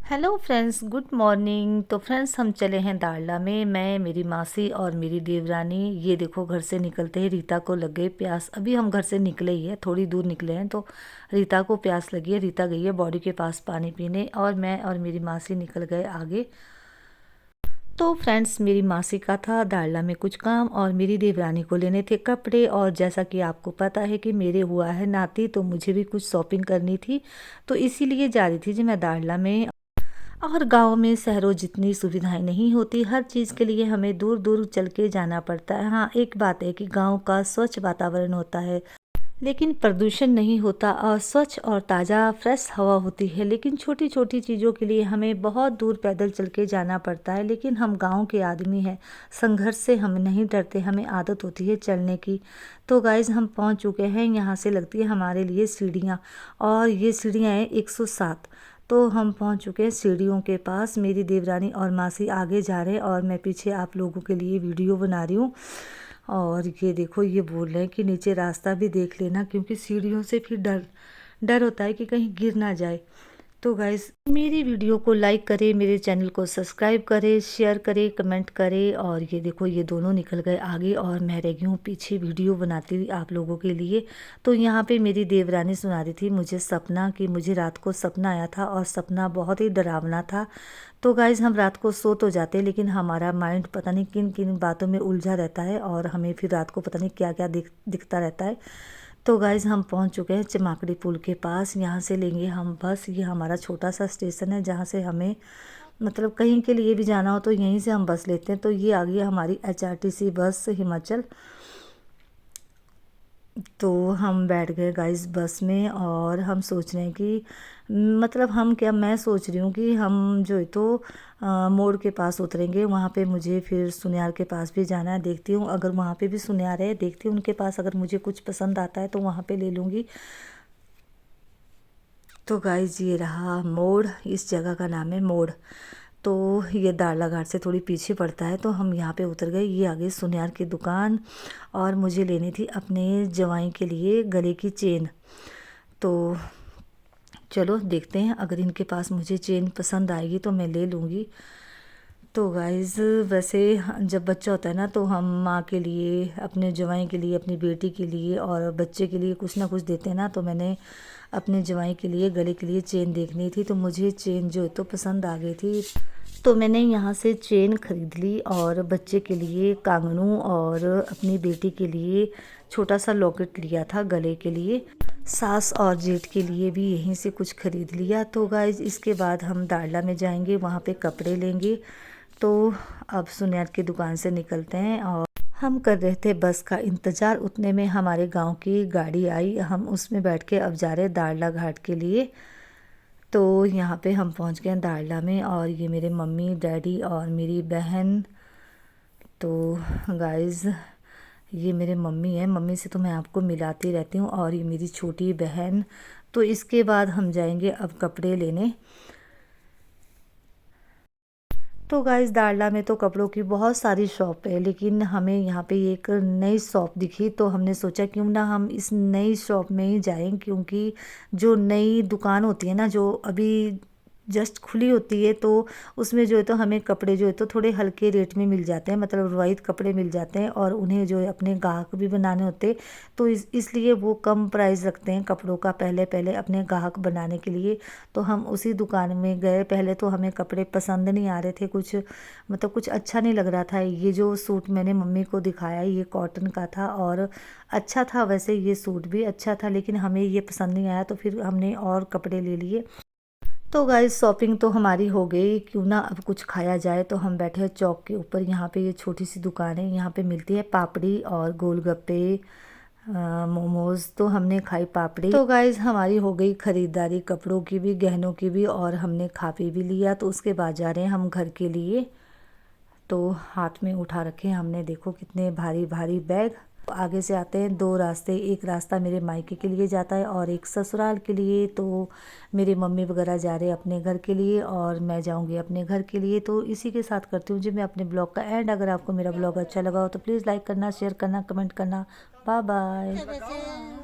Hello friends, good morning. तो friends, हम चले हैं दारला में। मैं, मेरी मासी और मेरी देवरानी। ये देखो, घर से निकलते ही रीता को लग गई प्यास। अभी हम घर से निकले ही है, थोड़ी दूर निकले हैं तो रीता को प्यास लगी है। रीता गई है बॉडी के पास पानी पीने और मैं और मेरी मासी निकल गए आगे। तो फ्रेंड्स, मेरी मासी का था दारला में कुछ काम और मेरी देवरानी को लेने थे कपड़े। और जैसा कि आपको पता है कि मेरे हुआ है नाती, तो मुझे भी कुछ शॉपिंग करनी थी, तो इसीलिए जा रही थी जी मैं दारला में। और गांव में शहरों जितनी सुविधाएं नहीं होती, हर चीज़ के लिए हमें दूर दूर चल के जाना पड़ता है। हाँ, एक बात है कि गांव का स्वच्छ वातावरण होता है, लेकिन प्रदूषण नहीं होता और स्वच्छ और ताज़ा फ्रेश हवा होती है। लेकिन छोटी छोटी चीज़ों के लिए हमें बहुत दूर पैदल चल के जाना पड़ता है। लेकिन हम गांव के आदमी हैं, संघर्ष से हम नहीं डरते, हमें आदत होती है चलने की। तो गाइज, हम पहुंच चुके हैं। यहाँ से लगती है हमारे लिए सीढ़ियाँ, और ये सीढ़ियाँ हैं 107। तो हम पहुंच चुके हैं सीढ़ियों के पास। मेरी देवरानी और मासी आगे जा रहे हैं और मैं पीछे आप लोगों के लिए वीडियो बना रही हूँ। और ये देखो, ये बोल रहे हैं कि नीचे रास्ता भी देख लेना, क्योंकि सीढ़ियों से फिर डर डर होता है कि कहीं गिर ना जाए। तो गाइस, मेरी वीडियो को लाइक करें, मेरे चैनल को सब्सक्राइब करें, शेयर करें, कमेंट करें। और ये देखो, ये दोनों निकल गए आगे और मैं रह गई हूँ पीछे वीडियो बनाती हुई आप लोगों के लिए। तो यहाँ पे मेरी देवरानी सुना रही थी मुझे सपना, कि मुझे रात को सपना आया था और सपना बहुत ही डरावना था। तो गाइज़, हम रात को सो तो जाते हैं, लेकिन हमारा माइंड पता नहीं किन किन बातों में उलझा रहता है और हमें फिर रात को पता नहीं क्या क्या दिखता रहता है। तो गाइज़, हम पहुंच चुके हैं चमाकड़ी पुल के पास। यहाँ से लेंगे हम बस। ये हमारा छोटा सा स्टेशन है, जहाँ से हमें मतलब कहीं के लिए भी जाना हो तो यहीं से हम बस लेते हैं। तो ये आ गई हमारी HRTC बस हिमाचल। तो हम बैठ गए गाइस बस में और हम सोच रहे हैं कि मतलब हम क्या, मैं सोच रही हूँ कि हम जो है तो मोड़ के पास उतरेंगे। वहाँ पे मुझे फिर सुनियार के पास भी जाना है। देखती हूँ अगर वहाँ पे भी सुनियार है, देखती हूँ उनके पास अगर मुझे कुछ पसंद आता है तो वहाँ पे ले लूँगी। तो गाइस, ये रहा मोड़। इस जगह का नाम है मोड़। तो ये दारला घाट से थोड़ी पीछे पड़ता है। तो हम यहाँ पे उतर गए। ये आ गई सुनियार की दुकान और मुझे लेनी थी अपने जवाई के लिए गले की चेन। तो चलो देखते हैं, अगर इनके पास मुझे चेन पसंद आएगी तो मैं ले लूँगी। तो गाइज़, वैसे जब बच्चा होता है ना, तो हम माँ के लिए, अपने जवाई के लिए, अपनी बेटी के लिए और बच्चे के लिए कुछ ना कुछ देते हैं ना। तो मैंने अपने जवाई के लिए गले के लिए चेन देखनी थी, तो मुझे चेन जो है तो पसंद आ गई थी। तो मैंने यहाँ से चेन खरीद ली और बच्चे के लिए कांगनू और अपनी बेटी के लिए छोटा सा लॉकेट लिया था गले के लिए। सास और जेठ के लिए भी यहीं से कुछ खरीद लिया। तो गाइज, इसके बाद हम दारला में जाएंगे, वहाँ पे कपड़े लेंगे। तो अब सुनियार की दुकान से निकलते हैं और हम कर रहे थे बस का इंतज़ार। उतने में हमारे गांव की गाड़ी आई, हम उसमें बैठ के अब जा रहे दारला घाट के लिए। तो यहाँ पे हम पहुँच गए दारला में और ये मेरे मम्मी डैडी और मेरी बहन। तो गाइज़, ये मेरे मम्मी है। मम्मी से तो मैं आपको मिलाती रहती हूँ, और ये मेरी छोटी बहन। तो इसके बाद हम जाएंगे अब कपड़े लेने। तो गाइस, दारला में तो कपड़ों की बहुत सारी शॉप है, लेकिन हमें यहाँ पे एक नई शॉप दिखी, तो हमने सोचा क्यों ना हम इस नई शॉप में ही जाएं। क्योंकि जो नई दुकान होती है ना, जो अभी जस्ट खुली होती है, तो उसमें जो है तो हमें कपड़े जो है तो थोड़े हल्के रेट में मिल जाते हैं, मतलब रिवायत कपड़े मिल जाते हैं। और उन्हें जो है अपने ग्राहक भी बनाने होते हैं, तो इसलिए वो कम प्राइस रखते हैं कपड़ों का, पहले पहले अपने ग्राहक बनाने के लिए। तो हम उसी दुकान में गए। पहले तो हमें कपड़े पसंद नहीं आ रहे थे, कुछ मतलब कुछ अच्छा नहीं लग रहा था। ये जो सूट मैंने मम्मी को दिखाया, ये कॉटन का था और अच्छा था। वैसे ये सूट भी अच्छा था, लेकिन हमें ये पसंद नहीं आया, तो फिर हमने और कपड़े ले लिए। तो गाइस, शॉपिंग तो हमारी हो गई, क्यों ना अब कुछ खाया जाए। तो हम बैठे हैं चौक के ऊपर। यहाँ पे ये छोटी सी दुकान है, यहाँ पे मिलती है पापड़ी और गोलगप्पे, मोमोज। तो हमने खाई पापड़ी। तो गाइज, हमारी हो गई खरीदारी कपड़ों की भी, गहनों की भी, और हमने खा पी भी लिया। तो उसके बाद जा रहे हैं हम घर के लिए। तो हाथ में उठा रखे हैं हमने, देखो कितने भारी भारी बैग। आगे से आते हैं दो रास्ते, एक रास्ता मेरे मायके के लिए जाता है और एक ससुराल के लिए। तो मेरे मम्मी वगैरह जा रहे हैं अपने घर के लिए और मैं जाऊंगी अपने घर के लिए। तो इसी के साथ करती हूँ जी मैं अपने ब्लॉग का एंड। अगर आपको मेरा ब्लॉग अच्छा लगा हो तो प्लीज़ लाइक करना, शेयर करना, कमेंट करना। Bye bye.